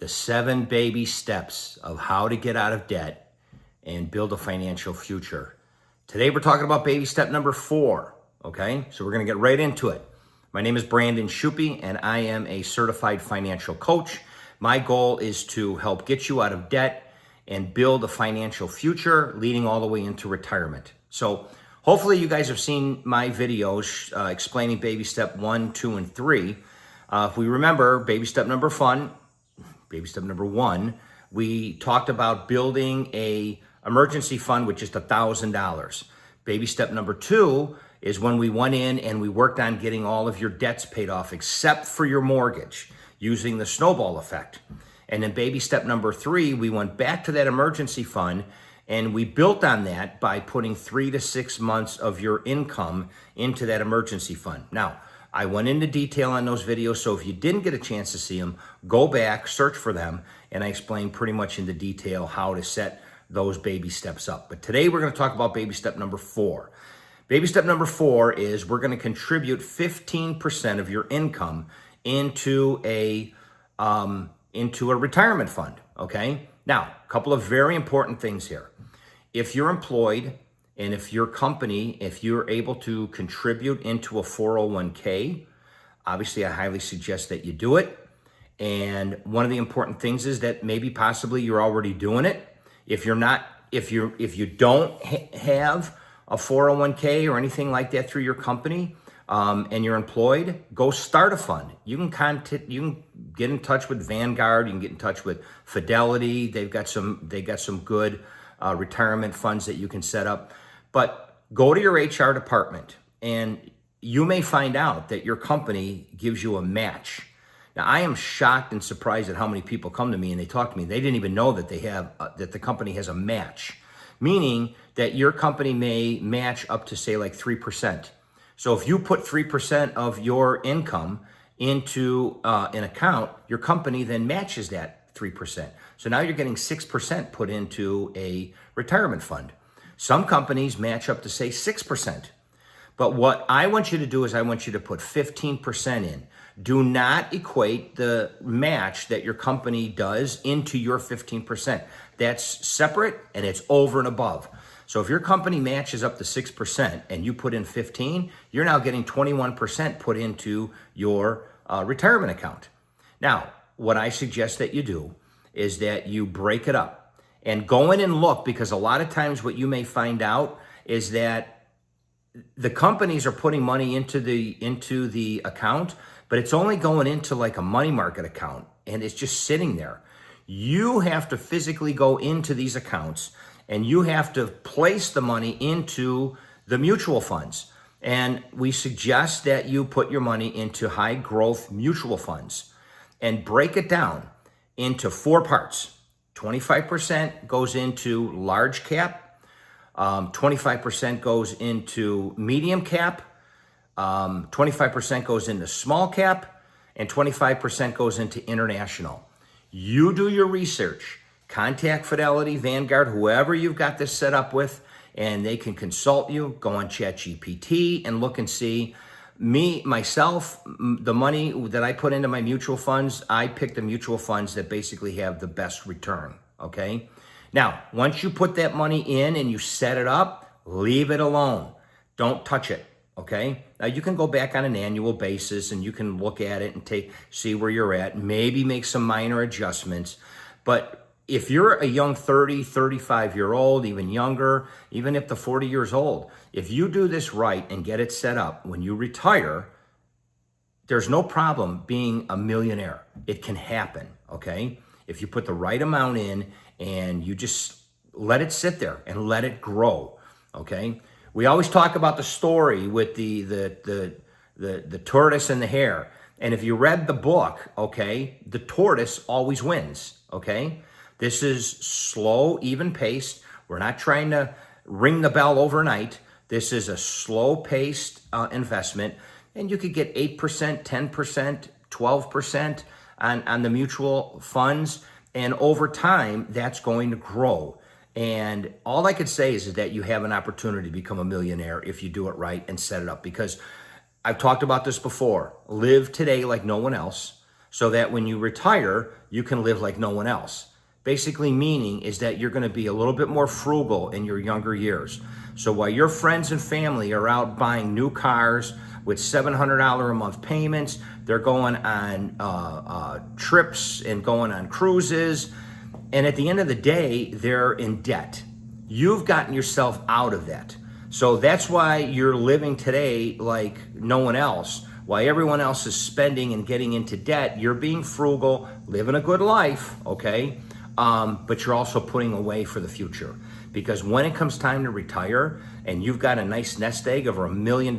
the 7 baby steps of how to get out of debt and build a financial future. Today we're talking about baby step number 4, okay? So we're gonna get right into it. My name is Brandon Schuppe and I am a certified financial coach. My goal is to help get you out of debt and build a financial future leading all the way into retirement. So hopefully you guys have seen my videos explaining baby step 1, 2, and 3. If we remember, baby step number 1, we talked about building a emergency fund with just $1,000. Baby step number 2 is when we went in and we worked on getting all of your debts paid off except for your mortgage using the snowball effect. And then baby step number 3, we went back to that emergency fund and we built on that by putting 3 to 6 months of your income into that emergency fund. Now, I went into detail on those videos, so if you didn't get a chance to see them, go back, search for them, and I explained pretty much into detail how to set those baby steps up. But today we're going to talk about baby step number 4. Baby step number 4 is we're going to contribute 15% of your income into a retirement fund, okay? Now, a couple of very important things here. If you're employed and if your company, if you're able to contribute into a 401k, obviously I highly suggest that you do it. And one of the important things is that maybe possibly you're already doing it. If you're not, if you don't have a 401k or anything like that through your company, and you're employed, go start a fund. You can get in touch with Vanguard. You can get in touch with Fidelity. They got some good retirement funds that you can set up. But go to your HR department, and you may find out that your company gives you a match. Now, I am shocked and surprised at how many people come to me and they talk to me. They didn't even know that they have that the company has a match, meaning that your company may match up to say like 3%. So if you put 3% of your income into an account, your company then matches that 3%. So now you're getting 6% put into a retirement fund. Some companies match up to say 6%. But what I want you to do is I want you to put 15% in. Do not equate the match that your company does into your 15%. That's separate and it's over and above. So if your company matches up to 6% and you put in 15, you're now getting 21% put into your retirement account. Now, what I suggest that you do is that you break it up and go in and look, because a lot of times what you may find out is that the companies are putting money into the account, but it's only going into like a money market account and it's just sitting there. You have to physically go into these accounts and you have to place the money into the mutual funds. And we suggest that you put your money into high growth mutual funds and break it down into 4 parts. 25% goes into large cap, 25% goes into medium cap, 25% goes into small cap, and 25% goes into international. You do your research. Contact Fidelity, Vanguard, whoever you've got this set up with, and they can consult you. Go on ChatGPT and look and see. Myself, the money that I put into my mutual funds, I pick the mutual funds that basically have the best return, okay? Now, once you put that money in and you set it up, leave it alone. Don't touch it, okay? Now, you can go back on an annual basis and you can look at it and see where you're at, maybe make some minor adjustments. But if you're a young 30, 35-year-old, even younger, even up to 40 years old, if you do this right and get it set up, when you retire, there's no problem being a millionaire. It can happen, okay? If you put the right amount in and you just let it sit there and let it grow, okay? We always talk about the story with the tortoise and the hare. And if you read the book, okay, the tortoise always wins, okay? This is slow, even paced. We're not trying to ring the bell overnight. This is a slow paced investment. And you could get 8%, 10%, 12% on the mutual funds. And over time, that's going to grow. And all I could say is that you have an opportunity to become a millionaire if you do it right and set it up. Because I've talked about this before. Live today like no one else. so that when you retire, you can live like no one else. Basically meaning is that you're going to be a little bit more frugal in your younger years. So while your friends and family are out buying new cars with $700 a month payments, they're going on trips and going on cruises, and at the end of the day, they're in debt. You've gotten yourself out of that. So that's why you're living today like no one else. While everyone else is spending and getting into debt, you're being frugal, living a good life, okay? But you're also putting away for the future. Because when it comes time to retire and you've got a nice nest egg of $1 million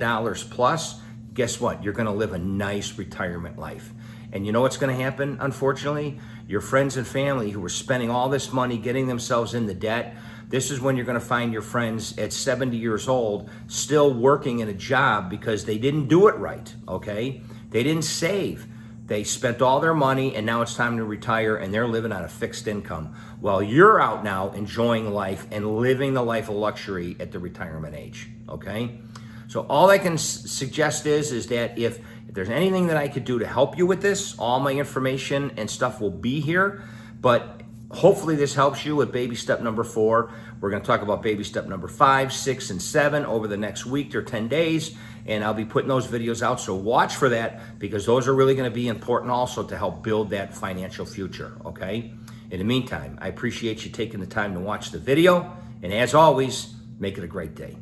plus, guess what? You're gonna live a nice retirement life. And you know what's gonna happen, unfortunately? Your friends and family who are spending all this money getting themselves into debt, this is when you're gonna find your friends at 70 years old still working in a job because they didn't do it right, okay? They didn't save. They spent all their money and now it's time to retire and they're living on a fixed income while you're out now enjoying life and living the life of luxury at the retirement age, okay? So all I can suggest is that if there's anything that I could do to help you with this, all my information and stuff will be here, but hopefully this helps you with baby step number 4. We're gonna talk about baby step number 5, 6, and 7 over the next week or 10 days, and I'll be putting those videos out, so watch for that because those are really gonna be important also to help build that financial future, okay? In the meantime, I appreciate you taking the time to watch the video, and as always, make it a great day.